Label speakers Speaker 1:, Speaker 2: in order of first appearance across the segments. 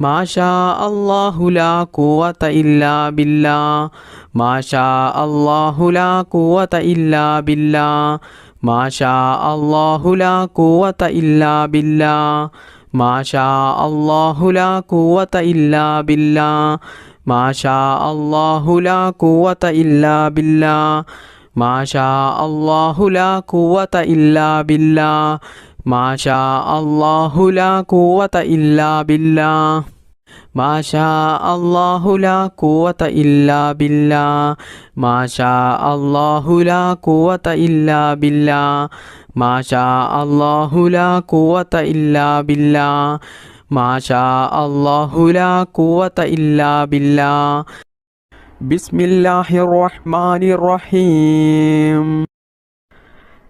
Speaker 1: ما شاء الله لا قوة إلا بالله ما شاء الله لا قوة إلا بالله ما شاء الله لا قوة إلا بالله ما شاء الله لا قوة إلا بالله ما شاء الله لا قوة إلا بالله ما شاء الله لا قوة إلا بالله ما شاء الله لا قوة إلا بالله ما شاء الله لا قوة إلا بالله ما شاء الله لا قوة إلا بالله ما شاء الله لا قوة إلا بالله ما شاء الله لا قوة إلا بالله بسم الله الرحمن الرحيم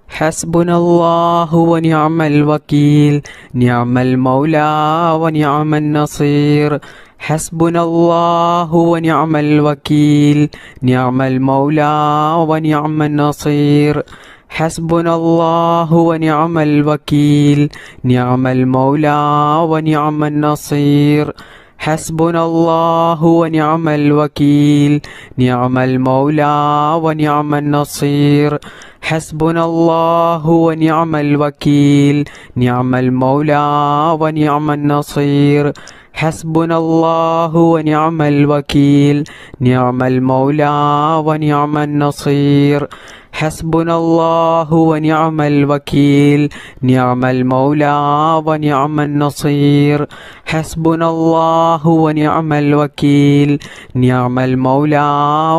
Speaker 1: حسبنا الله ونعم الوكيل نعم المولى ونعم النصير حسبنا الله ونعم الوكيل نعم المولى ونعم النصير حسبنا الله ونعم الوكيل نعم المولى ونعم النصير حسبنا الله ونعم الوكيل نعم المولى ونعم النصير حسبنا الله ونعم الوكيل نعم المولى ونعم النصير حسبنا الله ونعم الوكيل نعم المولى ونعم النصير حسبنا الله ونعم الوكيل نعم المولى ونعم النصير حسبنا الله ونعم الوكيل نعم المولى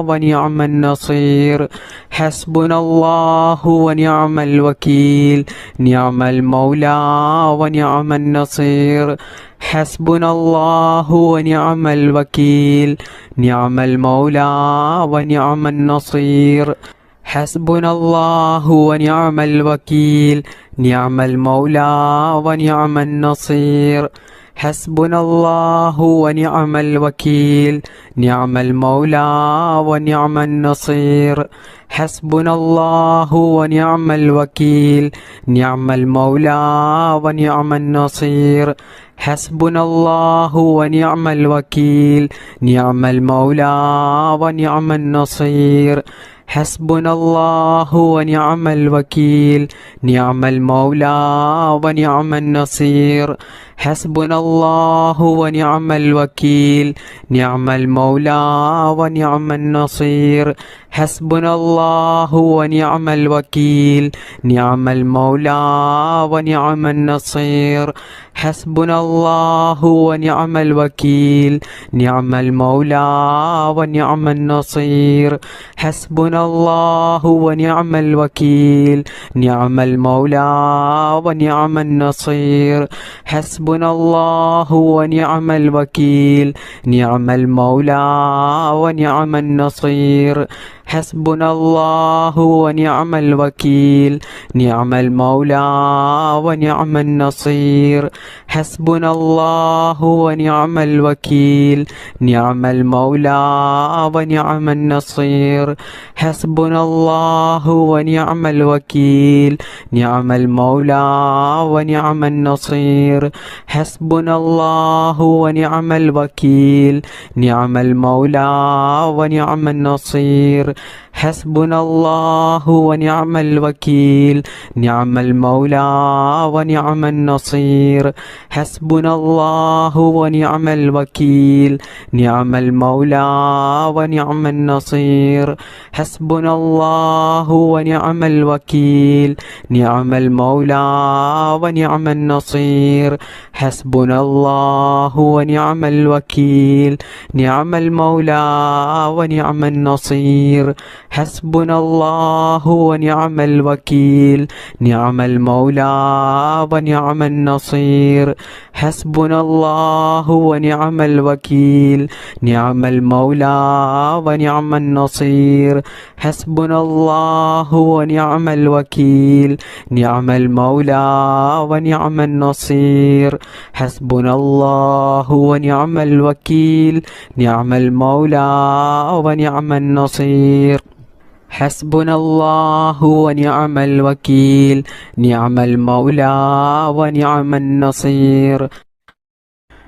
Speaker 1: ونعم النصير حسبنا الله ونعم الوكيل نعم المولى ونعم النصير حسبنا الله ونعم الوكيل نعم المولى ونعم النصير حسبنا الله ونعم الوكيل نعم المولى ونعم النصير حسبنا الله ونعم الوكيل نعم المولى ونعم النصير حسبنا الله ونعم الوكيل نعم المولى ونعم النصير حسبنا الله ونعم الوكيل نعم المولى ونعم النصير حسبنا الله ونعم الوكيل نعم المولى ونعم النصير حسبنا الله ونعم الوكيل نعم المولى ونعم النصير حسبنا الله ونعم الوكيل نعم المولى ونعم النصير حسبنا الله ونعم الوكيل نعم المولى ونعم النصير حسبنا الله ونعم الوكيل نعم المولى ونعم النصير حسبنا الله ونعم الوكيل نعم المولى ونعم النصير حسبنا الله ونعم الوكيل نعم المولى ونعم النصير حسبنا الله ونعم الوكيل نعم المولى ونعم النصير حسبنا الله ونعم الوكيل نعم المولى ونعم النصير حسبنا الله ونعم الوكيل نعم المولى ونعم النصير حسبنا الله ونعم الوكيل نعم المولى ونعم النصير حسبنا الله ونعم الوكيل نعم المولى ونعم النصير حسبنا الله ونعم الوكيل نعم المولى ونعم النصير حسبنا الله ونعم الوكيل نعم المولى ونعم النصير حسبنا الله ونعم الوكيل نعم المولى ونعم النصير حسبنا الله ونعم الوكيل نعم المولى ونعم النصير حسبنا الله ونعم الوكيل نعم المولى ونعم النصير حسبنا الله ونعم الوكيل نعم المولى ونعم النصير حسبنا الله ونعم الوكيل نعم المولى ونعم النصير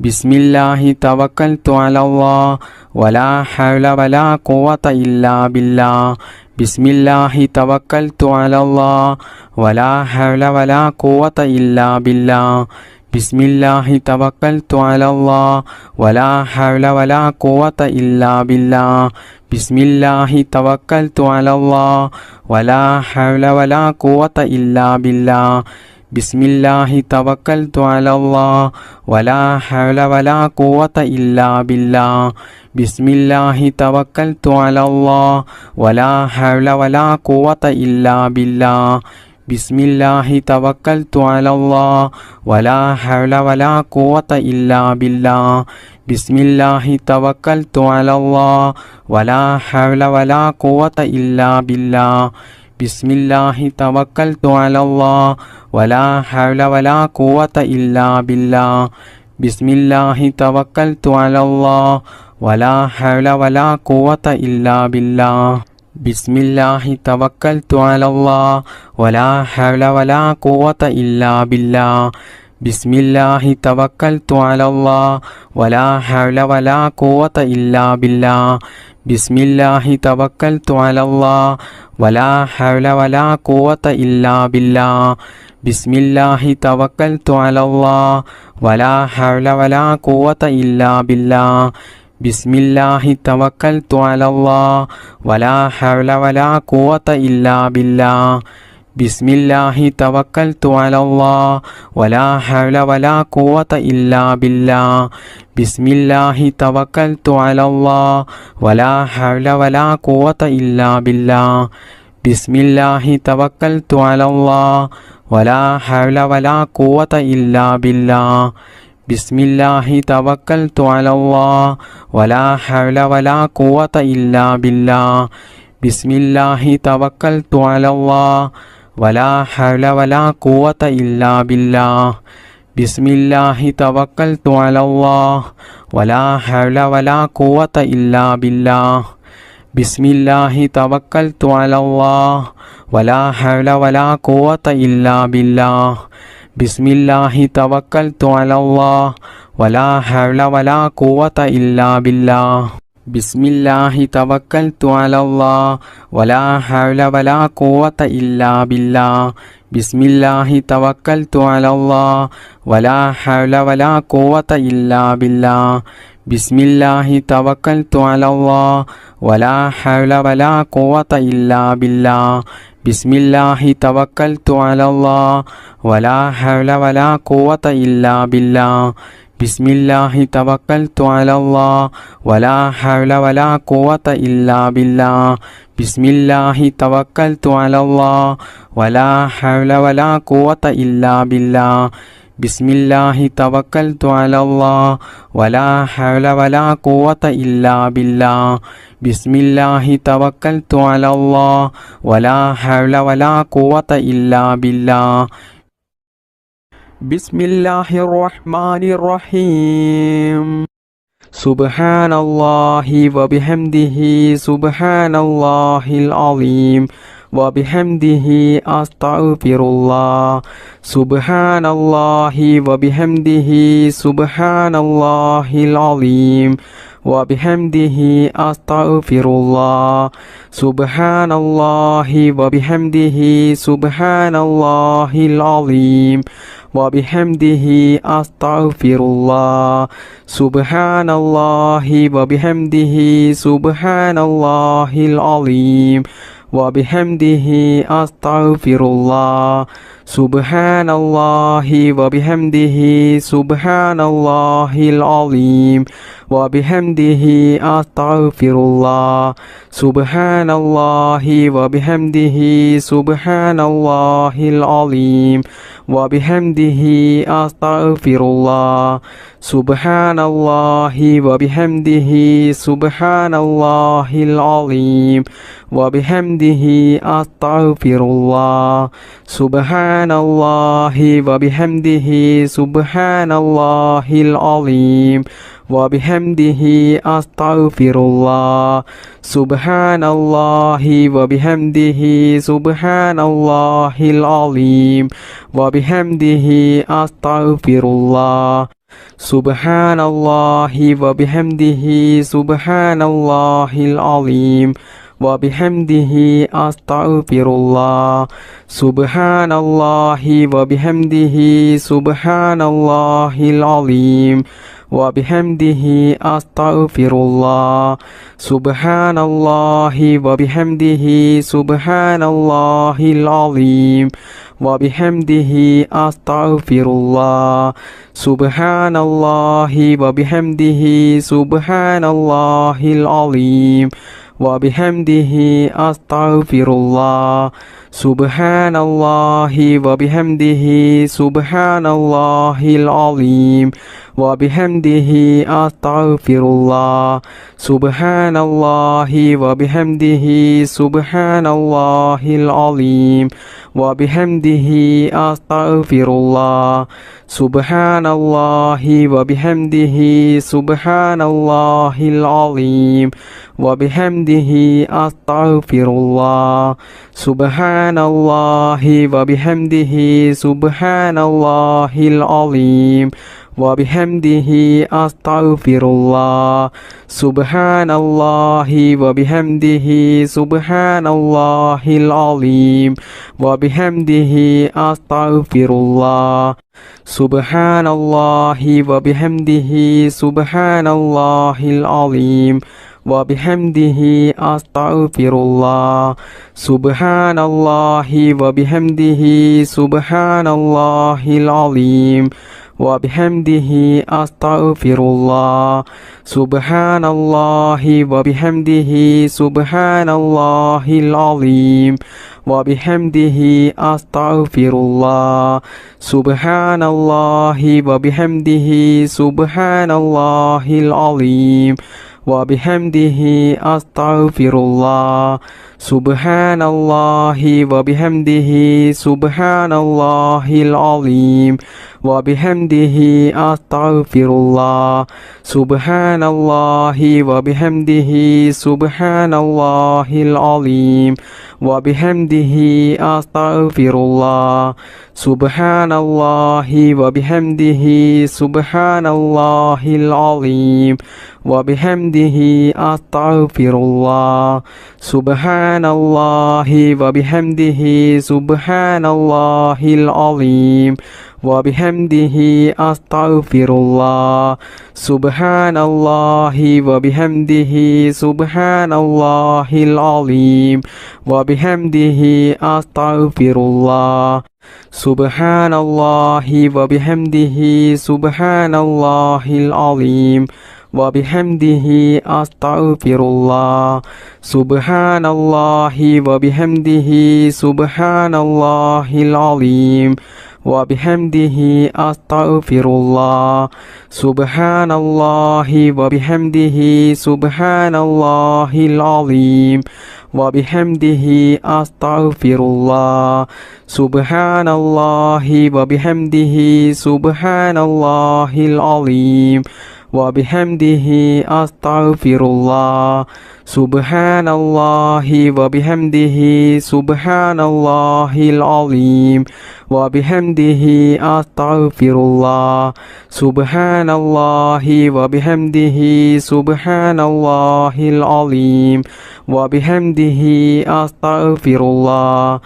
Speaker 2: ബിസ്മില്ലാഹി തവക്കൽതു അലല്ലാഹ് വലാ ഹൗല വലാ ഖുവത ഇല്ലാ ബില്ലാഹ് ബിസ്മില്ലാഹി തവക്കൽതു അലല്ലാഹ് വലാ ഹൗല വലാ ഖുവത ഇല്ലാ ബില്ലാഹ് ബിസ്മില്ലാഹി തവക്കൽതു അലല്ലാഹ് വലാ ഹൗല വലാ ഖുവത ഇല്ലാ ബില്ലാഹ് ബിസ്മില്ലാഹി തവക്കൽതു അലല്ലാഹ് വലാ ഹൗല വലാ ഖുവത ഇല്ലാ ബില്ലാഹ് ബിസ്മില്ലാഹി തവക്കൽതു അലല്ലാഹ് വലാ ഹൗല വലാ ഖുവത ഇല്ലാ ബില്ലാഹ് ബിസ്മില്ലാഹി തവക്കൽതു അലല്ലാഹ് വലാ ഹൗല വലാ ഖുവത ഇല്ലാ ബില്ലാഹ് ബിസ്മില്ലാഹി തവക്കൽതു അലല്ലാഹ് വലാ ഹൗല വലാ ഖുവത ഇല്ലാ ബില്ലാഹ് ബിസ്മില്ലാഹി തവക്കൽതു അലല്ലാഹ് വലാ ഹൗല വലാ ഖുവത ഇല്ലാ ബില്ലാഹ് ബിസ്മില്ലാഹി തവക്കൽതു അലല്ലാഹ് വലാ ഹൗല വലാ ഖുവത ഇല്ലാ ബില്ലാഹ് ബിസ്മില്ലാഹി തവക്കൽതു അലല്ലാഹ് വലാ ഹൗല വലാ ഖുവത ഇല്ലാ ബില്ലാഹ് ബിസ്മില്ലാഹി തവക്കൽതു അലല്ലാഹ് വലാ ഹൗല വലാ ഖുവത ഇല്ലാ ബില്ലാഹ് ബിസ്മില്ലാഹി തവക്കൽതു അലല്ലാഹ് വലാ ഹൗല വലാ ഖുവത ഇല്ലാ ബില്ലാഹ് ബിസ്മില്ലാഹി തവക്കൽതു അലല്ലാഹ് വലാ ഹൗല വലാ ഖുവത ഇല്ലാ ബില്ലാഹ് ബിസ്മില്ലാഹി തവക്കൽതു അലല്ലാഹ് വലാ ഹൗല വലാ ഖുവത ഇല്ലാ ബില്ലാഹ് ബിസ്മില്ലാഹി തവക്കൽതു അലല്ലാഹ് വലാ ഹൗല വലാ ഖുവത ഇല്ലാ ബില്ലാഹ് ബിസ്മില്ലാഹി തവക്കൽതു അലല്ലാഹ് വലാ ഹൗല വലാ ഖുവത ഇല്ലാ ബില്ലാഹ് ബിസ്മില്ലാഹി തവക്കൽതു അലല്ലാഹ് വലാ ഹൗല വലാ ഖുവത ഇല്ലാ ബില്ലാഹ് ബിസ്മില്ലാഹി തവക്കൽതു അലല്ലാഹ് വലാ ഹൗല വലാ ഖുവത ഇല്ലാ ബില്ലാഹ് ബിസ്മില്ലാഹി തവക്കൽതു അലല്ലാഹ് വലാ ഹൗല വലാ ഖുവത ഇല്ലാ ബില്ലാഹ് ബിസ്മില്ലാഹി തവക്കൽതു അലല്ലാഹ് വലാ ഹൗല വലാ ഖുവത ഇല്ലാ ബില്ലാഹ് ബിസ്മില്ലാഹി തവക്കൽതു അലല്ലാഹ് വലാ ഹൗല വലാ ഖുവത ഇല്ലാ ബില്ലാഹ് ബിസ്മില്ലാഹി തവക്കൽതു അലല്ലാഹ് വലാ ഹൗല വലാ ഖുവത ഇല്ലാ ബില്ലാഹ് ബിസ്മില്ലാഹി തവക്കൽതു അലല്ലാഹ് വലാ ഹൗല വലാ ഖുവത ഇല്ലാ ബില്ലാഹ് ബിസ്മില്ലാഹി തവക്കൽതു അലല്ലാഹ് വലാ ഹൗല വലാ ഖുവത ഇല്ലാ ബില്ലാഹ് ബിസ്മില്ലാഹി തവക്കൽതു അലല്ലാഹ് വലാ ഹൗല വലാ ഖുവത ഇല്ലാ ബില്ലാഹ് ബിസ്മില്ലാഹി തവക്കൽതു അലല്ലാഹ് വലാ ഹൗല വലാ ഖുവത ഇല്ലാ ബില്ലാഹ് ബിസ്മില്ലാഹി തവക്കൽതു അലല്ലാഹ് വലാ ഹൗല വലാ ഖുവത ഇല്ലാ ബില്ലാഹ് ബിസ്മില്ലാഹി തവക്കൽതു അലല്ലാഹ് വലാ ഹൗല വലാ ഖുവത ഇല്ലാ ബില്ലാഹ് ബിസ്മില്ലാഹി തവക്കൽതു അലല്ലാഹ് വലാ ഹൗല വലാ ഖുവത ഇല്ലാ ബില്ലാഹ് ബിസ്മില്ലാഹി തവക്കൽതു അലല്ലാഹ് വലാ ഹൗല വലാ ഖുവത ഇല്ലാ ബില്ലാഹ് ബിസ്മില്ലാഹി തവക്കൽതു അലല്ലാഹ് വലാ ഹൗല വലാ ഖുവത ഇല്ലാ ബില്ലാഹ് ബിസ്മില്ലാഹിർ റഹ്മാനിർ റഹീം സുബ്ഹാനല്ലാഹി വബിഹംദിഹി സുബ്ഹാനല്ലാഹിൽ അലീം വബിഹംദിഹി അസ്തഗ്ഫിറുല്ലാഹ് സുബ്ഹാനല്ലാഹി വബിഹംദിഹി സുബ്ഹാനല്ലാഹിൽ അലീം വബിഹംദിഹി അസ്തഗ്ഫിറുല്ലാഹ് സുബ്ഹാനല്ലാഹി വബിഹംദിഹി സുബ്ഹാനല്ലാഹിൽ അലീം വബിഹംദിഹി അസ്തഗ്ഫിറുല്ലാഹ് സുബ്ഹാനല്ലാഹി വബിഹംദിഹി സുബ്ഹാനല്ലാഹിൽ അലീം വബിഹംദിഹി അസ്തഗ്ഫിറുല്ലാഹ് സുബ്ഹാനല്ലാഹി വബിഹംദിഹി സുബ്ഹാനല്ലാഹിൽ അലീം വബിഹംദിഹി അസ്തഗ്ഫിറുല്ലാഹ് സുബ്ഹാനല്ലാഹി വബിഹംദിഹി സുബ്ഹാനല്ലാഹിൽ അലീം വബിഹംദിഹി അസ്തഗ്ഫിറുല്ലാഹ് സുബ്ഹാനല്ലാഹി വബിഹംദിഹി സുബ്ഹാനല്ലാഹിൽ അലീം വബിഹംദിഹി അസ്തഗ്ഫിറുല്ലാഹ് സുബ്ഹാനല്ലാഹി വബിഹംദിഹി സുബ്ഹാനല്ലാഹിൽ അലീം വബിഹംദിഹി അസ്തഗ്ഫിറുല്ലാഹ് സുബ്ഹാനല്ലാഹി വബിഹംദിഹി സുബ്ഹാനല്ലാഹിൽ അലീം വബിഹംദിഹി അസ്തഗ്ഫിറുല്ലാഹ് സുബ്ഹാനല്ലാഹി വബിഹംദിഹി സുബ്ഹാനല്ലാഹിൽ അലീം വബിഹംദിഹി അസ്തഗ്ഫിറുല്ലാഹ് സുബ്ഹാനല്ലാഹി വബിഹംദിഹി സുബ്ഹാനല്ലാഹിൽ അലീം വബിഹംദിഹി അസ്തഗ്ഫിറുല്ലാഹ് സുബ്ഹാനല്ലാഹി വബിഹംദിഹി സുബ്ഹാനല്ലാഹിൽ അലീം വബിഹംദിഹി അസ്തഗ്ഫിറുല്ലാഹ് സുബ്ഹാനല്ലാഹി വബിഹംദിഹി സുബ്ഹാനല്ലാഹിൽ അലീം വബിഹംദിഹി അസ്തഗ്ഫിറുല്ലാഹ് സുബ്ഹാനല്ലാഹി വബിഹംദിഹി സുബ്ഹാനല്ലാഹിൽ അലീം വബിഹംദിഹി അസ്തഗ്ഫിറുല്ലാഹ് സുബ്ഹാനല്ലാഹി വബിഹംദിഹി സുബ്ഹാനല്ലാഹിൽ അലീം വബിഹംദിഹി അസ്തഗ്ഫിറുല്ലാഹ് സുബ്ഹാനല്ലാഹി വബിഹംദിഹി സുബ്ഹാനല്ലാഹിൽ അലീം വബിഹംദിഹി അസ്തഗ്ഫിറുല്ലാഹ് സുബ്ഹാനല്ലാഹി വബിഹംദിഹി സുബ്ഹാനല്ലാഹിൽ അലീം വബിഹംദിഹി അസ്തഗ്ഫിറുല്ലാഹ് സുബ്ഹാനല്ലാഹി വബിഹംദിഹി സുബ്ഹാനല്ലാഹിൽ അലീം വബിഹംദിഹി അസ്തഗ്ഫിറുല്ലാഹ് സുബ്ഹാനല്ലാഹി വബിഹംദിഹി സുബ്ഹാനല്ലാഹിൽ അലീം വബിഹംദിഹി അസ്തഗ്ഫിറുല്ലാഹ് സുബ്ഹാനല്ലാഹി വബിഹംദിഹി സുബ്ഹാനല്ലാഹിൽ അലീം വബിഹംദിഹി അസ്തഗ്ഫിറുല്ലാഹ് സുബ്ഹാനല്ലാഹി വബിഹംദിഹി സുബ്ഹാനല്ലാഹിൽ അലീം വബിഹംദിഹി അസ്തഗ്ഫിറുല്ലാഹ് സുബ്ഹാനല്ലാഹി വബിഹംദിഹി സുബ്ഹാനല്ലാഹിൽ അലീം വബിഹംദിഹി അസ്തഗ്ഫിറുല്ലാഹ് സുബ്ഹാനല്ലാഹി വബിഹംദിഹി സുബ്ഹാനല്ലാഹിൽ അലീം വബിഹംദിഹി അസ്തഗ്ഫിറുല്ലാഹ് സുബ്ഹാനല്ലാഹി വബിഹംദിഹി സുബ്ഹാനല്ലാഹിൽ അലീം വബിഹംദിഹി അസ്തഗ്ഫിറുല്ലാഹ് സുബ്ഹാനല്ലാഹി വബിഹംദിഹി സുബ്ഹാനല്ലാഹിൽ അലീം വബിഹംദിഹി അസ്തഗ്ഫിറുല്ലാഹ് സുബ്ഹാനല്ലാഹി വബിഹംദിഹി സുബ്ഹാനല്ലാഹിൽ അലീം വബിഹംദിഹി അസ്തഗ്ഫിറുല്ലാഹ് സുബ്ഹാനല്ലാഹി വബിഹംദിഹി സുബ്ഹാനല്ലാഹിൽ അലീം വബിഹംദിഹി അസ്തഗ്ഫിറുല്ലാഹ് സുബ്ഹാനല്ലാഹി വബിഹംദിഹി സുബ്ഹാനല്ലാഹിൽ അലീം വബിഹംദിഹി അസ്തഗ്ഫിറുല്ലാഹ് സുബ്ഹാനല്ലാഹി വബിഹംദിഹി സുബ്ഹാനല്ലാഹിൽ അലീം വബിഹംദിഹി അസ്തഗ്ഫിറുല്ലാഹ് സുബ്ഹാനല്ലാഹി വബിഹംദിഹി സുബ്ഹാനല്ലാഹിൽ അലീം വബിഹംദിഹി അസ്തഗ്ഫിറുല്ലാഹ് സുബ്ഹാനല്ലാഹി വബിഹംദിhi സുബ്ഹാനല്ലാഹിൽ അലീം വബിഹംദിhi അസ്തഗ്ഫിറുല്ലാഹ് സുബ്ഹാനല്ലാഹി വബിഹംദിhi സുബ്ഹാനല്ലാഹിൽ അലീം വബിഹംദിhi അസ്തഗ്ഫിറുല്ലാഹ് സുബ്ഹാനല്ലാഹി വബിഹംദിhi സുബ്ഹാനല്ലാഹിൽ അലീം വബിഹംദിhi അസ്തഗ്ഫിറുല്ലാഹ്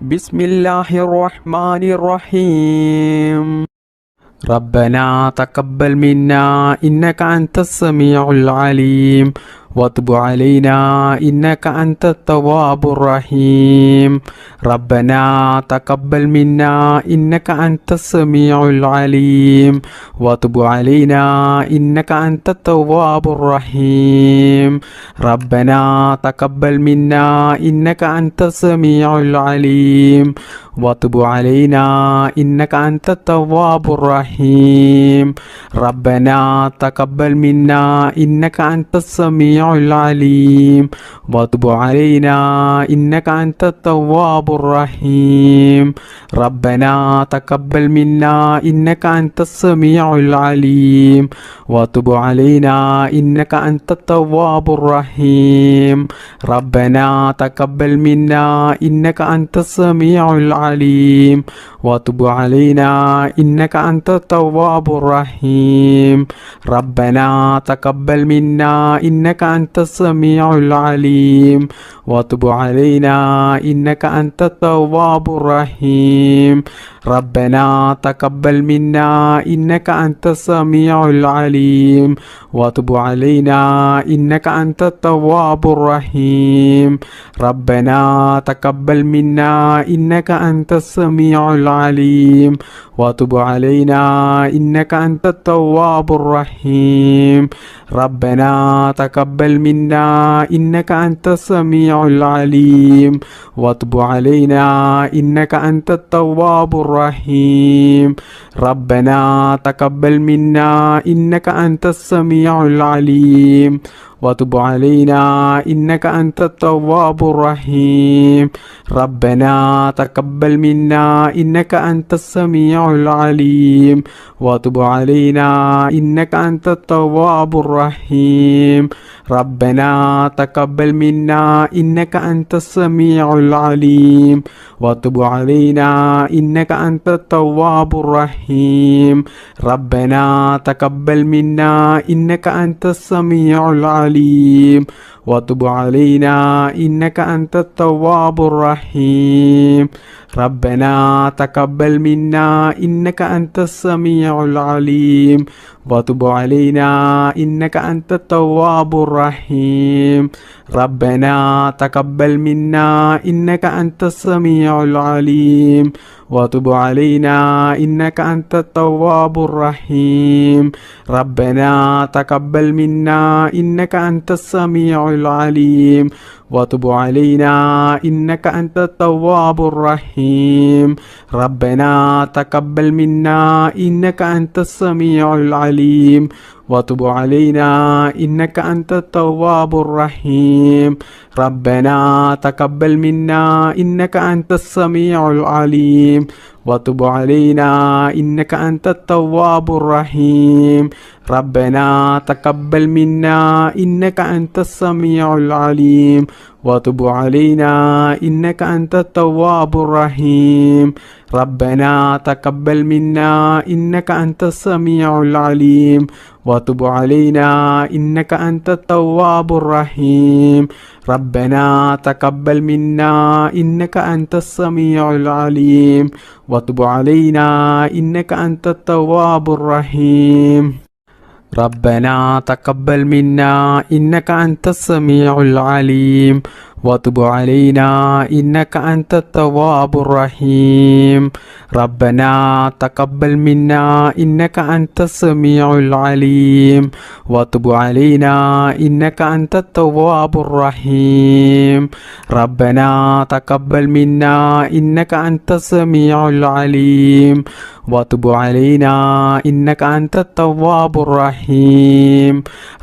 Speaker 2: ബിസ്മില്ലാഹിർ റഹ്മാനിർ റഹീം ربنا تقبل منا إنك أنت السميع العليم وتب علينا إنك أنت التواب الرحيم ربنا تقبل منا إنك أنت السميع العليم وتب علينا إنك أنت التواب الرحيم ربنا تقبل منا إنك أنت السميع العليم وتب علينا إنك أنت التواب الرحيم ربنا تقبل منا إنك أنت السميع العليم وتب علينا إنك أنت التواب الرحيم ربنا تقبل منا إنك أنت السميع العليم وتب علينا إنك أنت التواب الرحيم ربنا تقبل منا إنك أنت السميع العليم
Speaker 1: العليم وتب علينا إنك أنت التواب الرحيم ربنا تقبل منا إنك أنت السميع العليم وتب علينا إنك أنت التواب الرحيم ربنا تقبل منا إنك أنت السميع العليم وتب علينا إنك أنت التواب الرحيم ربنا تقبل منا إنك أنت السميع العليم وتب علينا إنك أنت التواب الرحيم ربنا تقبل منا إنك أنت السميع العليم وتب علينا إنك أنت التواب الرحيم ربنا تقبل منا إنك أنت السميع العليم وتب علينا إنك أنت التواب الرحيم ربنا تقبل منا إنك أنت السميع العليم وتب علينا إنك أنت التواب الرحيم ربنا تقبل منا إنك أنت السميع العليم وتب علينا إنك أنت التواب الرحيم ربنا تقبل منا إنك أنت السميع العليم وتب علينا إنك أنت التواب الرحيم ربنا تقبل منا إنك أنت السميع العليم وتب علينا إنك أنت التواب الرحيم ربنا تقبل منا إنك أنت السميع العليم وتب علينا إنك أنت التواب الرحيم ربنا تقبل منا إنك أنت السميع العليم وتب علينا إنك أنت التواب الرحيم ربنا تقبل منا إنك أنت السميع العليم وتب علينا إنك أنت التواب الرحيم ربنا تقبل منا إنك أنت السميع العليم وتب علينا إنك أنت التواب الرحيم ربنا تقبل منا إنك أنت السميع العليم وتب علينا إنك أنت التواب الرحيم ربنا تقبل منا إنك أنت السميع العليم وتب علينا إنك أنت التواب الرحيم ربنا تقبل منا إنك أنت السميع العليم وتب علينا إنك أنت التواب الرحيم ربنا تقبل منا إنك أنت السميع العليم وتب علينا إنك أنت التواب الرحيم ربنا تقبل منا إنك أنت السميع العليم وتب علينا إنك أنت التواب الرحيم ربنا تقبل منا إنك أنت السميع العليم وتب علينا إنك أنت التواب الرحيم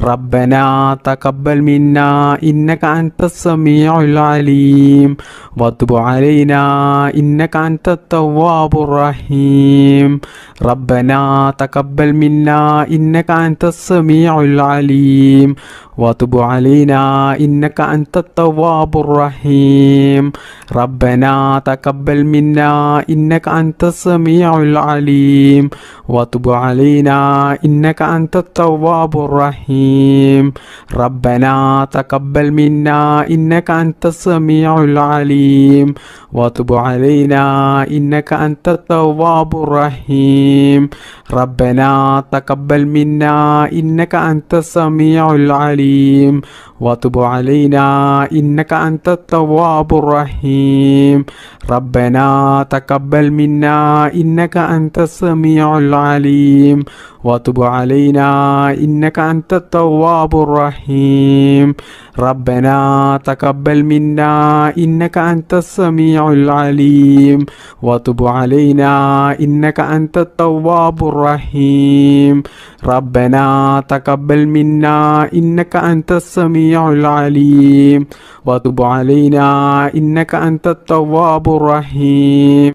Speaker 1: ربنا تقبل منا إنك أنت السميع العليم وتب علينا إنك أنت التواب الرحيم ربنا تقبل منا إنك أنت السميع العليم وتب علينا إنك أنت التواب الرحيم ربنا تقبل منا إنك أنت السميع العليم وتب علينا إنك أنت التواب الرحيم ربنا تقبل منا إنك أنت السميع العليم وتب علينا إنك أنت التواب الرحيم ربنا تقبل منا إنك أنت السميع العليم وتب علينا إنك أنت التواب الرحيم ربنا تقبل منا إنك أنت السميع العليم وتب علينا إنك أنت التواب الرحيم ربنا تقبل منا إنك أنت السميع العليم وتب علينا إنك أنت التواب الرحيم ربنا تقبل منا إنك أنت السميع العليم وتب علينا إنك أنت التواب الرحيم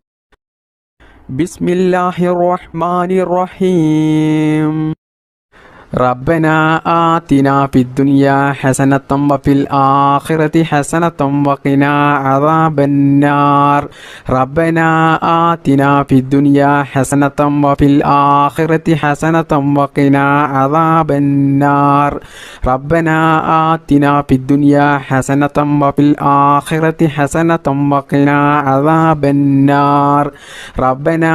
Speaker 1: بسم الله الرحمن الرحيم
Speaker 2: ربنا آتنا في الدنيا حسنة وفي الآخرة حسنة وقنا عذاب النار ربنا آتنا في الدنيا حسنة وفي الآخرة حسنة وقنا عذاب النار ربنا آتنا في الدنيا حسنة وفي الآخرة حسنة وقنا عذاب النار ربنا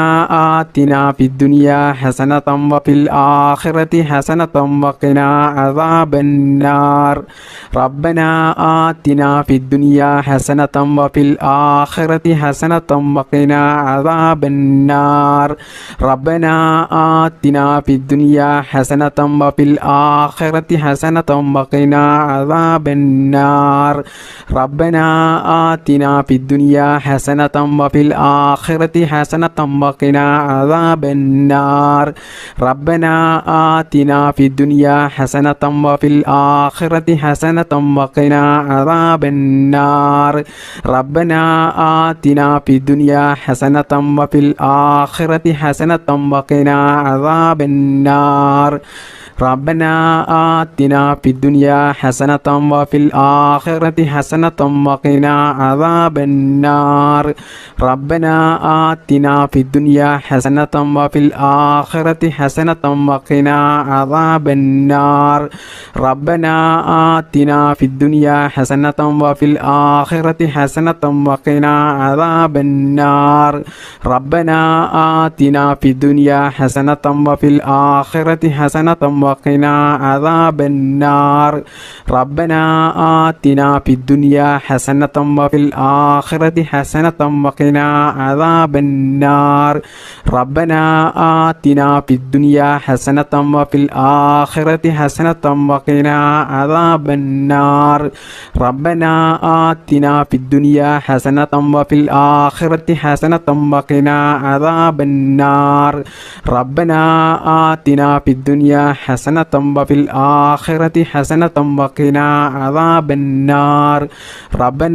Speaker 2: آتنا في الدنيا حسنة وفي الآخرة حسنة وقنا عذاب النار ربنا آتنا في الدنيا حسنة وفي الآخرة حسنة وقنا عذاب النار ربنا آتنا في الدنيا حسنة وفي الآخرة حسنة وقنا عذاب النار ربنا آتنا في الدنيا حسنة وفي الآخرة حسنة وقنا عذاب النار ربنا آتنا في الدنيا حسنة وفي الآخرة حسنة وقنا عذاب النار ربنا آتنا في الدنيا حسنة وفي الآخرة حسنة وقنا عذاب النار ربنا آتنا في الدنيا حسنة وفي الآخرة حسنة وقنا عذاب النار ربنا آتنا في الدنيا حسنة وفي الآخرة حسنة وقنا عذاب النار ربنا آتنا في الدنيا حسنة وفي الآخرة حسنة وقنا عذاب النار ربنا آتنا في الدنيا حسنة وفي الآخرة حسنة وقنا عذاب النار ربنا آتنا في الدنيا حسنة وفي الآخرة حسنة وقنا عذاب النار ربنا آتنا في الدنيا حسنة وفي الآخرة حسنة وقنا عذاب النار ربنا آتنا في الدنيا حسنة وفي الآخرة حسنة وقنا عذاب النار ربنا آتنا في الدنيا حسنة وفي الآخرة حسنة وقنا عذاب النار ربنا آتنا في الدنيا حسنة وفي الآخرة حسنة وقنا عذاب النار ربنا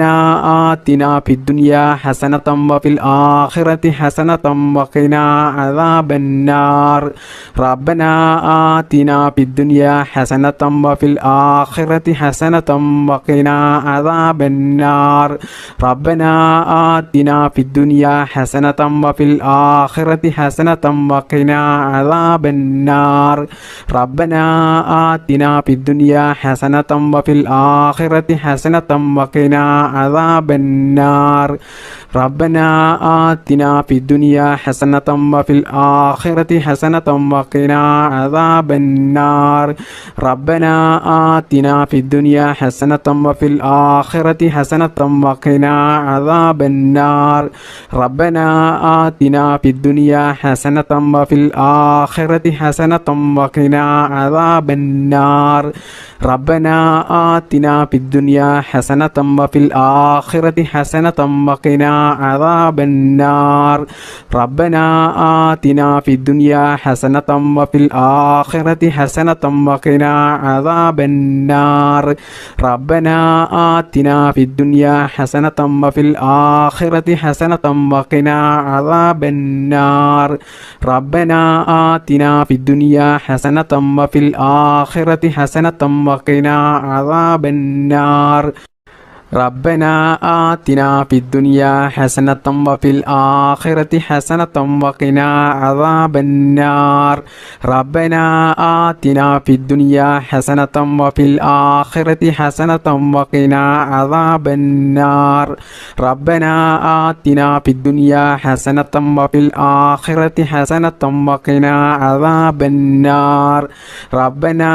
Speaker 2: آتنا في الدنيا حسنة وفي الآخرة حسنة وقنا عذاب النار ربنا آتنا في الدنيا حسنة وفي الآخرة حسنة وقنا عذاب النار ربنا آتنا في الدنيا حسنة وفي الآخرة حسنة وقنا عذاب النار ربنا آتنا في الدنيا حسنة وفي الآخرة حسنة وقنا عذاب النار ربنا آتنا في الدنيا حسنة وفي الآخرة حسنة وقنا عذاب النار ربنا آتنا في الدنيا حسنة وفي الآخرة حسنة وقنا عذاب النار ربنا آتنا في الدنيا حسنة وفي الآخرة حسنة وقنا عذاب النار ربنا آتنا في الدنيا حسنة وفي الآخرة حسنة وقنا عذاب النار ربنا آتنا في الدنيا حسنة وفي الآخرة حسنة وقنا عذاب النار ربنا آتنا في الدنيا حسنة وفي الآخرة حسنة وقنا عذاب النار ربنا آتنا في الدنيا حسنة وفي الآخرة حسنة وقنا عذاب النار ربنا آتنا في الدنيا حسنة وفي الآخرة حسنة وقنا عذاب النار ربنا آتنا في الدنيا حسنة وفي الآخرة حسنة وقنا عذاب النار ربنا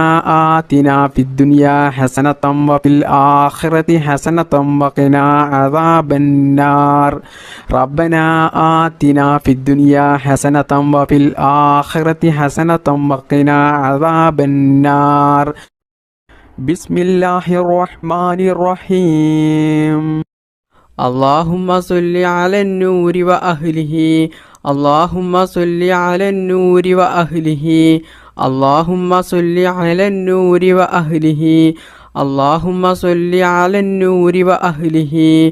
Speaker 2: آتنا في الدنيا حسنة وفي الآخرة حسنة وقنا عذاب النار ربنا آتنا في الدنيا حسنة وفي الآخرة حسنة وقنا عذاب النار بسم الله الرحمن الرحيم اللهم صل على النور وأهله اللهم صل على النور وأهله اللهم صل على النور وأهله اللهم صل على النور وأهله